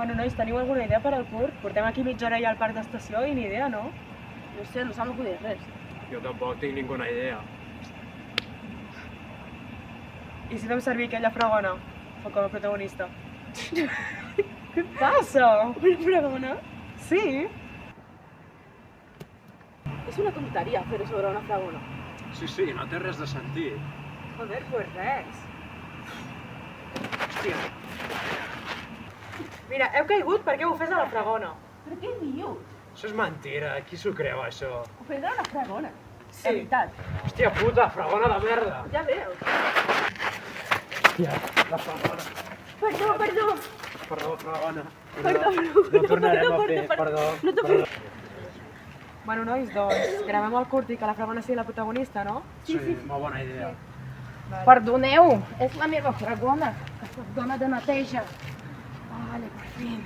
Bueno, nois, teniu alguna idea per al curt? Portem aquí mitja hora ja al parc d'estació i ni idea, no? No sé, no s'ha m'acudit res. Jo tampoc tinc ninguna idea. I si fem servir aquella fragona com a protagonista? Què passa? Una fragona? Sí? És una tonteria fer-ho sobre una fragona. Sí, no té res de sentit. Joder, pues res. Hòstia, Mira, heu caigut perquè ho fes a la fragona. Però què dius? això és mentira. Qui s'ho creu, això? Ho fes a una fragona. Sí. De veritat. Hòstia puta, fragona de merda. Ja veus. Hòstia, la fragona. Perdó. Perdó, fragona. Perdó. No ho tornarem a fer, perdó. No t'ho fes. Bueno, nois, doncs gravem el curt i que la fragona sigui la protagonista, no? Sí, molt bona idea. Perdoneu, és la meva fragona, que soc dona de neteja. Vale, per fin.